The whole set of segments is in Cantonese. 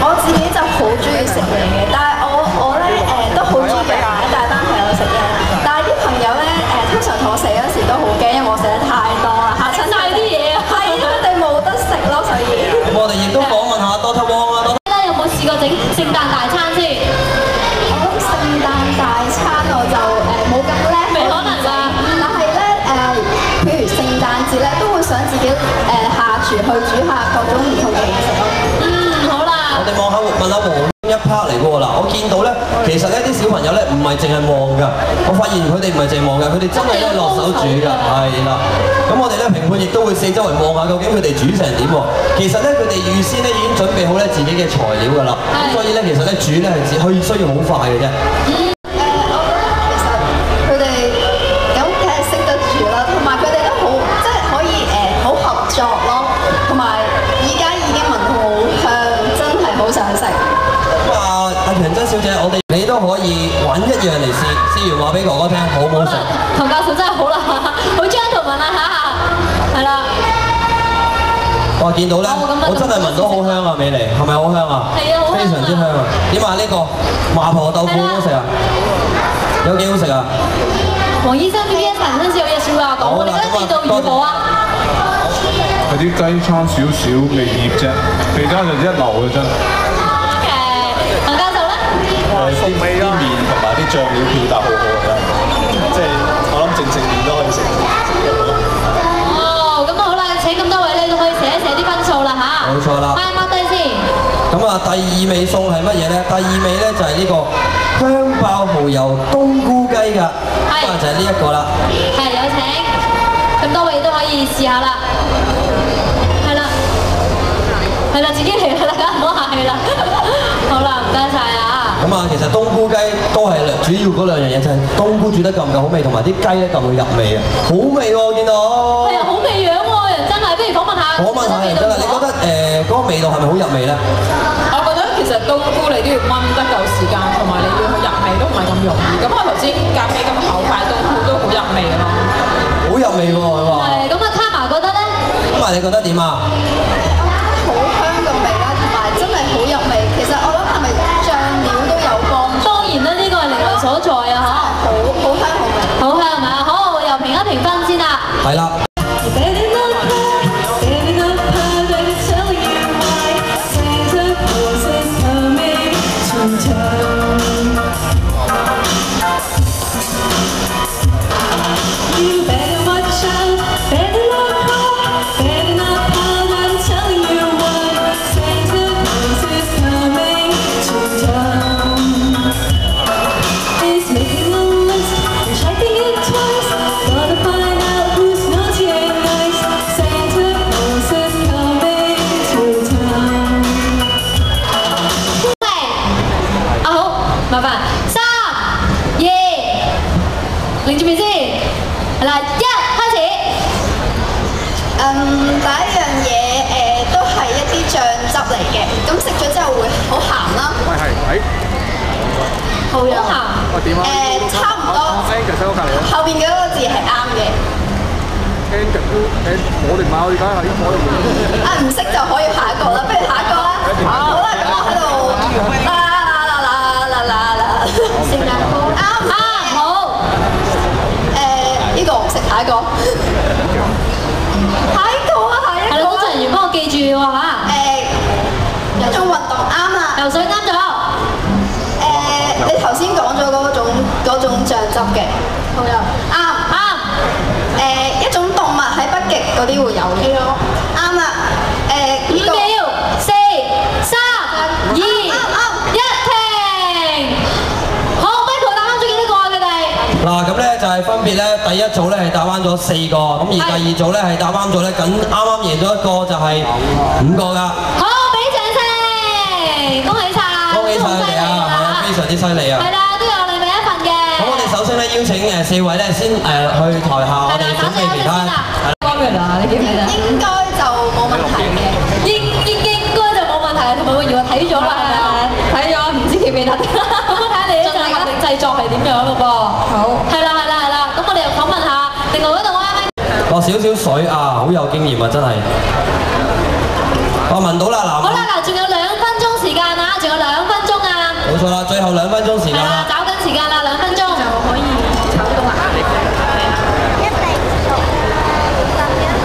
我自己就好中意食嘢嘅，但係我咧都好中意一大班朋友食嘢，但係啲朋友咧通常同我食嗰時都好驚，因為我食得太多啦，嚇親晒啲嘢啊，係因為佢哋冇得食咯，所以。咁我哋亦都訪問下多特汪啊，有冇試過整聖誕大餐先？我諗聖誕大餐我就冇咁叻，未可能㗎。但係咧譬如聖誕節咧，都會想自己下廚去煮下各種唔同嘅嘢食咯。好啦。我哋望下問下黃一 part 嚟嘅喎嗱，我見到咧，其實咧啲小朋友咧唔係淨係望㗎，我發現佢哋唔係淨係望㗎，佢哋真係咧落手煮㗎，係啦。咁我哋咧評判亦都會四周圍望下，究竟佢哋煮成點喎？其實咧佢哋預先咧已經準備好咧自己嘅材料㗎啦，咁所以咧其實咧煮咧係只可以需要好快嘅啫。小姐，你都可以揾一樣嚟試完話俾哥哥聽，好唔好食？唐教授真係好啦，好 gentleman 啊嚇，係啦。哇！見到咧，我真係聞到好香啊，美妮，係咪好香啊？係啊，好香啊！非常之香啊！點啊？呢個麻婆豆腐好唔好食啊？有幾好食啊？黃醫生 BBS 本身有嘢少話講，我哋覺得味道如何啊？佢啲雞餐少少未醃啫，其他就一流嘅真。啲面同埋啲醬料表達好好嘅，即係我諗正面都可以食。哦，咁好啦，請咁多位咧都可以寫一寫啲分數啦嚇。冇錯啦。mark 低先。咁啊，第二味餸係乜嘢咧？第二味咧就係呢個香爆蠔油冬菇雞㗎，咁啊就係呢一個啦。係有請，咁多位都可以試下啦。係啦，係啦，自己嚟啦，大家唔好客氣啦。好啦，唔該晒啊。咁啊，其實冬菇雞都係主要嗰兩樣嘢，就係冬菇煮得夠唔夠好味，同埋啲雞咧夠唔夠入味啊！好味喎，見到。係啊，好味樣喎，人真係，不如訪問下。訪問下人真係，你覺得嗰個味道係咪好入味咧？我覺得其實冬菇你都要燜得夠時間，同埋你要去入味都唔係咁容易。咁我頭先夾起咁厚塊冬菇都好入味咯。好入味喎，佢話。係，咁啊，卡瑪覺得咧？卡瑪你覺得點啊？好香嘅味啦，同埋真係好入味。其實我諗係咪醬料都有幫助？當然啦，呢個係靈魂所在啊，嚇。好香好味。好香係咪啊？好，我又評一評分先啦。係啦。麻煩3、2，擰住面先。係啦，1開始。第一樣嘢都係一啲醬汁嚟嘅，咁食咗之後會好鹹啦。喂係，好鹹。喂點啊？差唔多。後邊嗰個字係啱嘅。我哋唔係我哋梗係我哋。唔識就可以下一個啦，不如下一個啦。好啦，咁我喺度。聖誕歌啱好。呢個唔識，下一個。下一個啊，下一個。係啦，工作人員幫我記住喎嚇。一種運動啱啦。游水啱咗。你頭先講咗嗰種醬汁嘅，好有啱。一種動物喺北極嗰啲會有嘅。啱啦。5秒，4、3、2、1，停。嗱咁咧就係分別咧，第一組咧係答啱咗4個，咁而第二組咧係答啱咗咧，咁啱啱贏咗一個就係5個㗎。好，俾掌聲，恭喜晒！恭喜晒你哋啊，係啊，非常之犀利啊！係啦，都有禮物一份嘅。咁我哋首先咧邀請4位咧先去台下，我哋準備其他。光源啊，你記唔記得？應該就冇問題嘅。應該就冇問題，同埋我以為睇咗啦，係咪？睇咗，唔知記唔記得？咁睇你咧就係合力製作係點樣咯噃？好。係啦，咁我哋又訪問下另外嗰度啱啱。落少少水啊，好有經驗啊，真係。我聞到啦，嗱。好啦，嗱，仲有2分鐘時間啊！錯啦，最後2分鐘時間係啦，啦。找緊時間啦，2分鐘就可以炒到啊！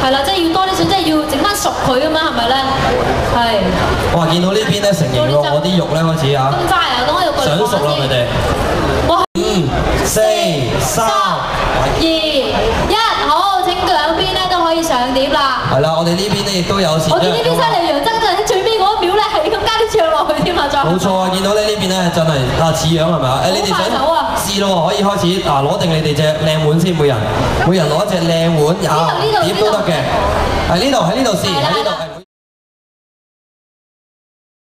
係啦，即係要多啲水，即係要整翻熟佢咁嘛，係咪咧？係。哇！見到呢邊咧成形喎，我啲肉咧開始啊，咁快啊！等我肉過嚟想熟啦佢哋。哇5、4、3、2、1，好，請兩邊咧都可以上碟啦。係啦，我哋呢邊咧亦都有時我見呢邊犀利，楊真喺最尾嗰一秒咧係咁加啲醬落去添啊！再冇錯啊！見到咧呢邊咧真係似樣係咪啊？你哋想好快手啊試咯喎，可以開始攞定你哋隻靚碗先，每人攞一隻靚碗，碟都得嘅。喺呢度試，喺呢度。